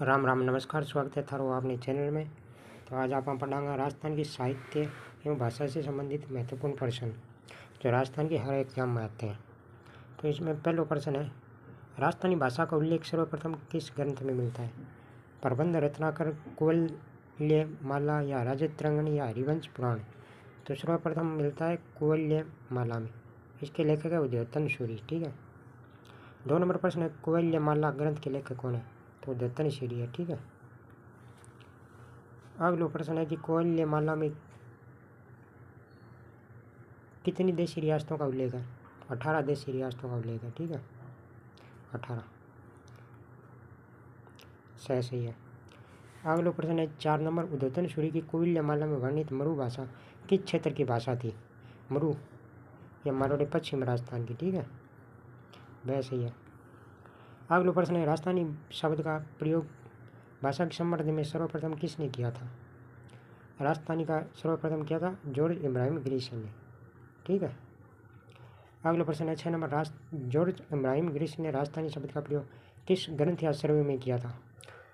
राम राम नमस्कार, स्वागत है थारो आपने चैनल में। तो आज आप पढ़ाएंगे राजस्थान की साहित्य एवं भाषा से संबंधित महत्वपूर्ण प्रश्न जो राजस्थान के हर एग्जाम में आते हैं। तो इसमें पहला प्रश्न है, राजस्थानी भाषा का उल्लेख सर्वप्रथम किस ग्रंथ में मिलता है? प्रबंध रत्नाकर, कुवलय माला या राजतरंगिणी या हरिवंश पुराण? तो सर्वप्रथम मिलता है कुवलय माला में। इसके लेखक है उदयतन सूरी। ठीक है। 2 नंबर प्रश्न है, कुवलय माला ग्रंथ के लेखक कौन है? तो उदयतन सूरी है। ठीक है। अगला प्रश्न है कि कुवलय माला में कितनी देशी रियासतों का उल्लेख है? 18 देशी रियासतों का उल्लेख है। ठीक है, 18 सही है। अगला प्रश्न है 4 नंबर, उदयतन सूरी की कुवलय माला में वर्णित मरु भाषा किस क्षेत्र की भाषा थी? मरु या मारवाड़ी पश्चिम राजस्थान की। ठीक है, वह सही है। अगला प्रश्न है, राजस्थानी शब्द का प्रयोग भाषा के संवर्धन में सर्वप्रथम किसने किया था? राजस्थानी का सर्वप्रथम किया था जॉर्ज इब्राहिम ग्रीसन ने। ठीक है। अगला प्रश्न है 6 नंबर, जॉर्ज इब्राहिम ग्रीसन ने राजस्थानी शब्द का प्रयोग किस ग्रंथ या सर्वे में किया था?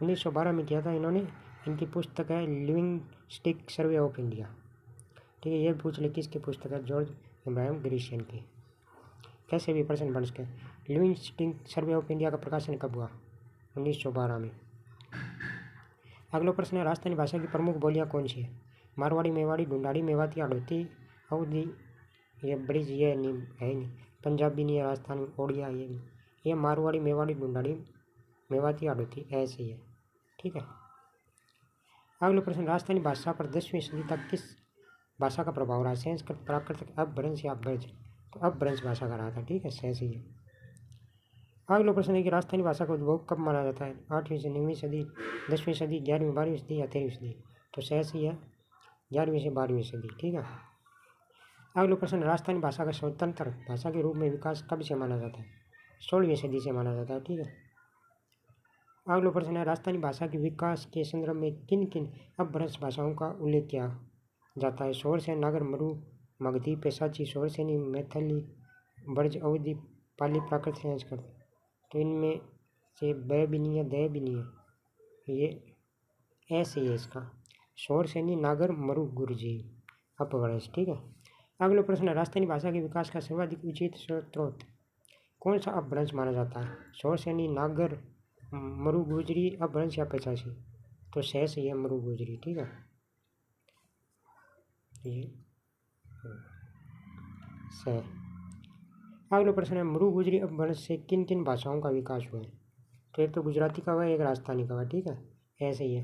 1912 में किया था इन्होंने। इनकी पुस्तक है लिविंगस्टिक सर्वे ऑफ इंडिया। ठीक है, ये पूछ ले किसकी पुस्तक है? जॉर्ज इब्राहिम ग्रीसन की। कैसे भी प्रश्न बन सके। लिविंगस्टिक सर्वे ऑफ इंडिया का प्रकाशन कब हुआ? 1912 में। अगला प्रश्न है, राजस्थानी भाषा की प्रमुख बोलियां कौन सी है? मारवाड़ी, मेवाड़ी, ढूंढाड़ी, मेवाती, हाड़ौती, अवधी, ये ब्रिज, ये नहीं है नहीं। पंजाबी नहीं है राजस्थान में, ओडिया ये नहीं। ये मारवाड़ी, मेवाड़ी, ढूंढाड़ी, मेवाती, हाड़ौती ऐसे ही है। ठीक है। अगला प्रश्न, राजस्थानी भाषा पर 10वीं सदी तक किस भाषा का प्रभाव रहा? संस्कृत, प्राकृत, अपभ्रंश या ब्रज? तो अपभ्रंश भाषा का रहा था। ठीक है, सही है। अगला प्रश्न है कि राजस्थानी भाषा का उद्भव कब माना जाता है? 8वीं से 9वीं सदी, 10वीं सदी, 11वीं 12वीं सदी या 13वीं सदी? तो सही है 11वीं से 12वीं सदी। ठीक है। अगला प्रश्न, राजस्थानी भाषा का स्वतंत्र भाषा के रूप में विकास कब से माना जाता है? 16वीं सदी से माना जाता है। ठीक है। अगला प्रश्न है, राजस्थानी भाषा के विकास के संदर्भ में किन किन अपभ्रंश भाषाओं का उल्लेख किया जाता है? शौरसेन, नागर, मरु, मगधी, पेशाची, शौरसेनी, मैथिली, ब्रज, अवधी, पाली, प्राकृत, संस्कृत? तो इनमें से ब भी नहीं है, द भी नहीं है, ये ऐसे ही है इसका। शौरसेनी, नागर, मरु, गुर्जी अपभ्रंश। ठीक है। अगला प्रश्न है, राजस्थानी भाषा के विकास का सर्वाधिक उचित स्रोत कौन सा अपभ्रंश माना जाता है? शौरसेनी, नागर, मरु गुजरी, अपभ्रंश या पेशाची? तो सही है मरु गुजरी। ठीक है, ये सही। अगला प्रश्न है, मरु गुजरी अपभ्रंश से किन किन भाषाओं का विकास हुआ है? तो एक तो गुजराती का हुआ है, एक राजस्थानी का हुआ। ठीक है, ऐसे ही है।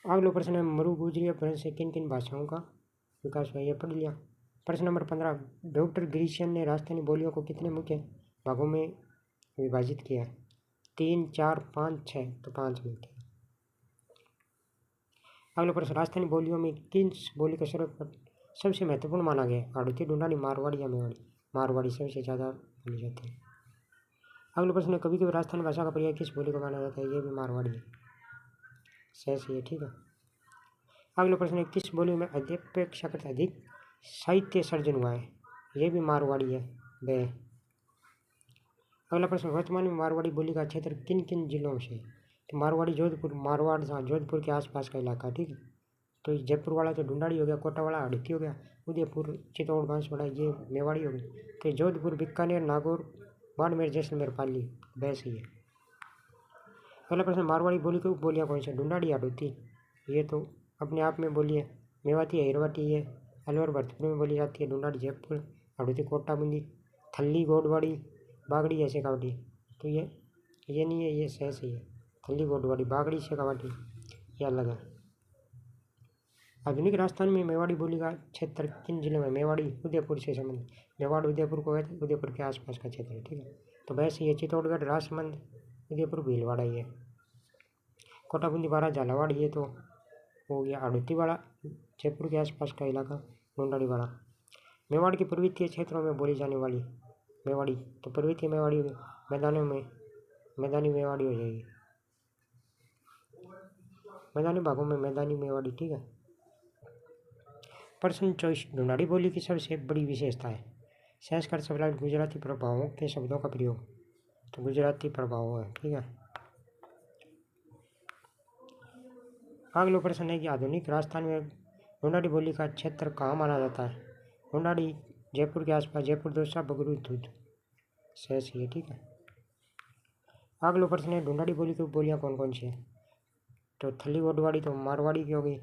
अगला प्रश्न है, मरु गुजरी अपभ्रंश से किन किन भाषाओं का विकास हुआ? ये पढ़ लिया। प्रश्न नंबर 15, डॉक्टर ग्रीशियन ने राजस्थानी बोलियों को कितने मुख्य भागों में विभाजित किया? 3, 4, 5, 6? तो 5 में किया। अगला प्रश्न, राजस्थानी बोलियों में किस बोली का सबसे महत्वपूर्ण माना गया? हाड़ौती, ढूंढाड़ी, मारवाड़ी या मेवाड़ी? मारवाड़ी सबसे ज़्यादा बोली जाती है। अगला प्रश्न है, कभी कभी राजस्थानी भाषा का पर्याय किस बोली को माना जाता है? ये भी मारवाड़ी है। सही है। ठीक है। अगला प्रश्न है, किस बोली में अपेक्षाकृत अधिक साहित्य सर्जन हुआ है? ये भी मारवाड़ी है, वे। अगला प्रश्न, वर्तमान में मारवाड़ी बोली का क्षेत्र किन किन जिलों से? तो मारवाड़ी जोधपुर, मारवाड़ जोधपुर के आसपास का इलाका। ठीक है। तो जयपुर वाला तो ढूंढाड़ी हो गया, कोटा वाला हाड़ौती हो गया, उदयपुर, चित्तौड़, बांसवाड़ा ये मेवाड़ी हो गई। तो जोधपुर, बीकानेर, नागौर, बाड़मेर, जैसलमेर, पाली वैसे ही है। अगला प्रश्न, मारवाड़ी बोली की उपबोलियाँ कौन सी? ढूंढाड़ी, हाड़ौती ये तो अपने आप में बोली है। मेवाती, हिरवाटी ये अलवर भरतपुर में बोली जाती है। ढूंढाड़ी जयपुर, हाड़ौती कोटा, बूंदी, थल्ली, गोडवाड़ी, बागड़ी ऐसे कावटी। तो ये नहीं है, ये सही है। थल्ली, गोडवाड़ी, बागड़ी, शेखावाटी ये अलग है। आधुनिक राजस्थान में मेवाड़ी बोली का क्षेत्र किन जिलों में? मेवाड़ी उदयपुर से संबंध, मेवाड़ उदयपुर को कहते हैं, उदयपुर के आसपास का क्षेत्र है। ठीक है। तो वैसे ये चित्तौड़गढ़, राजसमंद, उदयपुर, भीलवाड़ा ये। कोटा, बूंदी, बारा, झालावाड़ ये तो हो गया। हाड़ौती वाला जयपुर के आसपास का इलाका, ढूंढाड़ी वाला। मेवाड़ के पर्वतीय क्षेत्रों में बोली जाने वाली मेवाड़ी, तो पर्वतीय मेवाड़ी मैदानों में मैदानी मेवाड़ी हो जाएगी। मैदानी भागों में मैदानी मेवाड़ी। ठीक है। प्रश्न 24, ढूंढाड़ी बोली की सबसे बड़ी विशेषता है? संस्कृत शब्द, गुजराती प्रभावों के शब्दों का प्रयोग। तो गुजराती प्रभाव है। ठीक है। अगला प्रश्न है कि आधुनिक राजस्थान में ढूंढाड़ी बोली का क्षेत्र कहाँ माना जाता है? ढूंढाड़ी जयपुर के आसपास, जयपुर दौसा, बगरू, दूध। सही है, ठीक है। अगला प्रश्न है ढूंढाड़ी बोली की बोलियाँ कौन कौन सी है? तो थली ओडवाड़ी तो मारवाड़ी की होगी,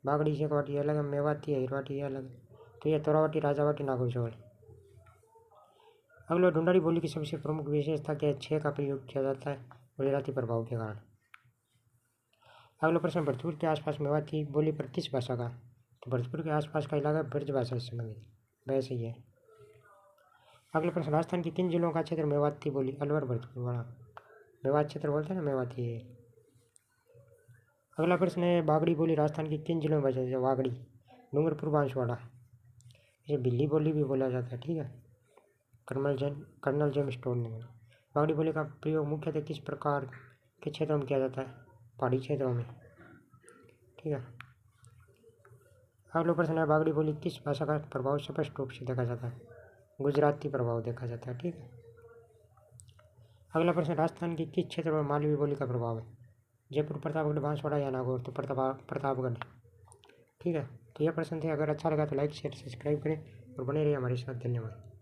बागड़ी शेखवाटी अलग है, मेवाती है, हिरवाटी अलग है। तो ये तोरावाटी, राजावाटी, नागौर चौल। अगला ढूंढाड़ी बोली की सबसे प्रमुख विशेषता क्या है? छः का प्रयोग किया जाता है गुजराती प्रभाव के कारण। अगला प्रश्न भरतपुर के आसपास मेवाती बोली पर किस भाषा का? तो भरतपुर के आसपास का इलाका ब्रज भाषा से संबंधित, वैसे ही है। अगला प्रश्न राजस्थान के किन जिलों का क्षेत्र मेवाती बोली? अलवर, भरतपुर, वाला मेवात क्षेत्र बोलते हैं ना, मेवाती है। अगला प्रश्न है बागड़ी बोली राजस्थान के किन जिलों में बचा है? वागड़ी, डूंगरपुर, बांसवाड़ा। इसे बिल्ली बोली भी बोला जाता है, ठीक है। कर्नल जेम्स टोड ने। बागड़ी बोली का प्रयोग मुख्यतः किस प्रकार के क्षेत्रों में किया जाता है? पहाड़ी क्षेत्रों में, ठीक है। अगला प्रश्न है बागड़ी बोली किस भाषा का प्रभाव स्पष्ट रूप से देखा जाता है? गुजराती प्रभाव देखा जाता है, ठीक है। अगला प्रश्न राजस्थान के किस क्षेत्र में मालवी बोली का प्रभाव है? जयपुर, प्रतापगढ़, बांसवाड़ा या नागौर? तो प्रतापगढ़, ठीक है। तो यह प्रश्न थे। अगर अच्छा लगा तो लाइक शेयर सब्सक्राइब करें और बने रहिए हमारे साथ। धन्यवाद।